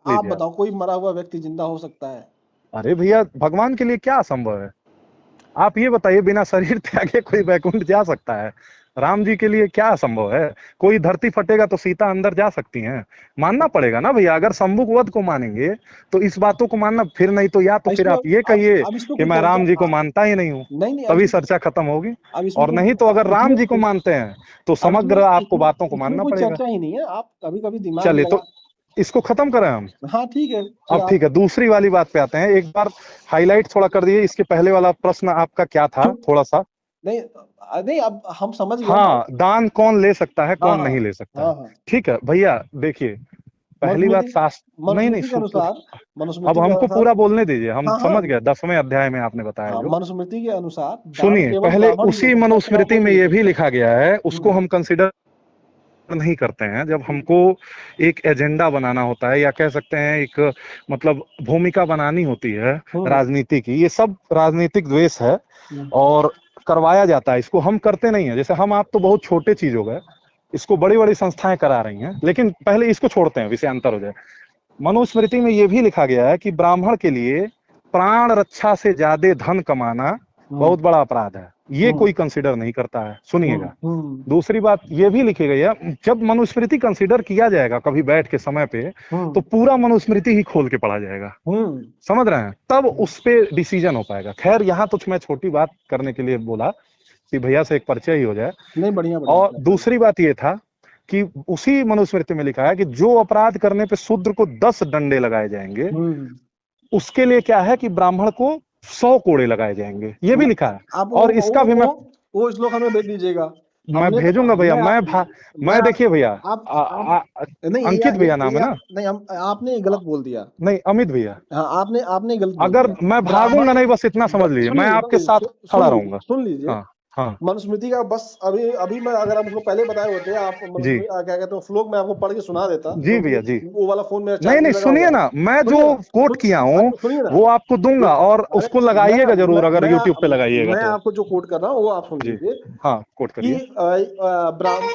आप लीजिए आप। बताओ, कोई मरा हुआ व्यक्ति जिंदा हो सकता है? अरे भैया, भगवान के लिए क्या असंभव है? आप ये बताइए, बिना शरीर त्यागे कोई वैकुंठ जा सकता है? राम जी के लिए क्या असंभव है? कोई धरती फटेगा तो सीता अंदर जा सकती हैं? मानना पड़ेगा ना भैया। अगर शंभुक वध को मानेंगे तो इस बातों को मानना, फिर नहीं तो या तो फिर इसमें आप ये कहिए अब इसमें कि कोई मैं चर्चा राम जी को मानता ही नहीं हूं, नहीं नहीं, अब तभी इसमें चर्चा खत्म होगी। अब इसमें और नहीं तो अगर राम जी को इसमें मानते हैं तो अब इसमें समग्र आपको इसमें बातों को इसमें मानना कोई पड़ेगा। चर्चा ही नहीं है। आप कभी कभी दिमाग चलिए, लगा। तो इसको खत्म करें हम। हाँ ठीक है, फिर अब आप ठीक है, दूसरी वाली बात पे आते हैं। एक बार हाईलाइट थोड़ा कर दीजिए, इसके पहले वाला प्रश्न आपका क्या था, चुप। थोड़ा सा। नहीं नहीं, अब हम समझ गए ना। हाँ, दान कौन ले सकता है, हाँ कौन हाँ नहीं ले सकता हाँ है। हाँ। ठीक है भैया, देखिए, पहली बात मनुस्मृति शास्त्र, नहीं नहीं, मनुस्मृति के अनुसार अब मनुस्मृति के हमको अनुसार पूरा बोलने दीजिए, हम हाँ हाँ समझ गए 10वें अध्याय में आपने बताया हाँ, जो। मनुस्मृति के अनुसार दान सुनिए, केवल पहले ब्राह्मण ही ले उसी सकता है, अथवा मनुस्मृति कोई में ले ये भी सकता है। लिखा गया है, उसको हम्म हम कंसिडर नहीं करते हैं जब हम्म हमको एक एजेंडा बनाना होता है, या कह सकते हैं एक, मतलब भूमिका बनानी होती है हम्म राजनीति की। ये सब राजनीतिक द्वेष है हम्म और करवाया जाता है। इसको हम करते नहीं है। जैसे हम आप तो बहुत छोटे चीज हो गए, इसको बड़ी बड़ी संस्थाएं करा रही हैं, लेकिन पहले इसको छोड़ते हैं, विषयांतर हो जाए। मनुस्मृति में यह भी लिखा गया है कि ब्राह्मण के लिए प्राण रक्षा से ज्यादा धन कमाना हम्म बहुत बड़ा अपराध है। ये हम्म कोई कंसिडर नहीं करता है, सुनिएगा। हम्म दूसरी बात यह भी लिखी गई है, जब मनुस्मृति कंसिडर किया जाएगा कभी बैठ के समय पे, तो हम्म पूरा मनुस्मृति ही खोल के पढ़ा जाएगा। हम्म समझ रहे हैं? तब उस पे डिसीजन हो पाएगा। खैर, यहाँ तो मैं छोटी बात करने के लिए बोला कि भैया से एक परिचय ही हो जाए। नहीं, बढ़िया और बढ़िया बढ़िया। दूसरी बात यह था कि उसी मनुस्मृति में लिखा है कि जो अपराध करने पे शूद्र को 10 डंडे लगाए जाएंगे, हम्म उसके लिए क्या है कि ब्राह्मण को 100 कोड़े लगाए जाएंगे, ये भी लिखा है। आप और इसका भी वो श्लोक हमें भेज दीजिएगा। मैं हमने भेजूंगा भैया। मैं आप मैं मैं देखिए भैया, आप नहीं, अंकित भैया नाम है ये ना? नहीं, हम आपने गलत बोल दिया। नहीं, अमित भैया। हाँ, आपने आपने गलत बोल अगर दिया। मैं ब्राह्मण भागूंगा नहीं, बस इतना समझ लीजिए, मैं सुनिए आपके सुनिए साथ खड़ा रहूंगा। सुन लीजिए। हाँ हाँ। मनुस्मृति का बस अभी अभी मैं, अगर हम उसको पहले बताए होते, आप जी मनुस्मृति क्या कहते हैं श्लोक मैं आपको पढ़ के सुना देता, जी क्योंकि भैया जी। वो वाला फोन मेरा नहीं चार्ज नहीं, नहीं लगा सुनिए हुआ है। ना, मैं जो सुनिए ना, कोट किया अरे हूँ तो सुनिए ना। वो आपको ये दूंगा, और अरे उसको मैं लगाइएगा मैं जरूर, अगर मैं यूट्यूब पे लगाइएगा मैं तो। आपको जो कोट कर रहा हूँ वो आप सुन जी लीजिए। हाँ, कोट कि करिए।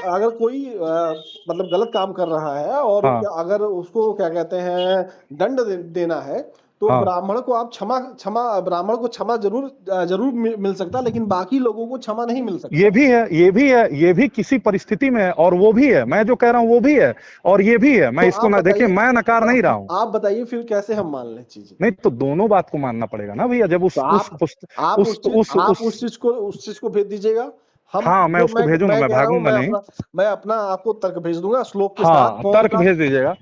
अगर कोई मतलब गलत काम कर रहा है और हाँ अगर उसको क्या कहते हैं दंड देना है, तो हाँ, ब्राह्मण को आप क्षमा क्षमा ब्राह्मण को क्षमा जरूर मिल सकता है, लेकिन बाकी लोगों को क्षमा नहीं मिल ये सकता। भी है, ये भी है, ये भी किसी परिस्थिति में है, और वो भी है, मैं जो कह रहा हूँ वो भी है, और ये भी है। मैं तो इसको आप ना, देखिए, बताइए, मैं नकार नहीं रहा हूँ। आप बताइए फिर कैसे हम मान लें चीजें। नहीं तो दोनों बात को मानना पड़ेगा ना भैया। जब तो आप उस उस चीज को भेज दीजिएगा। हम हाँ, मैं जो उसको भेजूंगा, मैं मैं कह रहा हूँ, भागूंगा नहीं। मैं अपना आपको तर्क भेज दूंगा श्लोक के साथ हाँ, कौन तर्क सा। भेज दीजिएगा।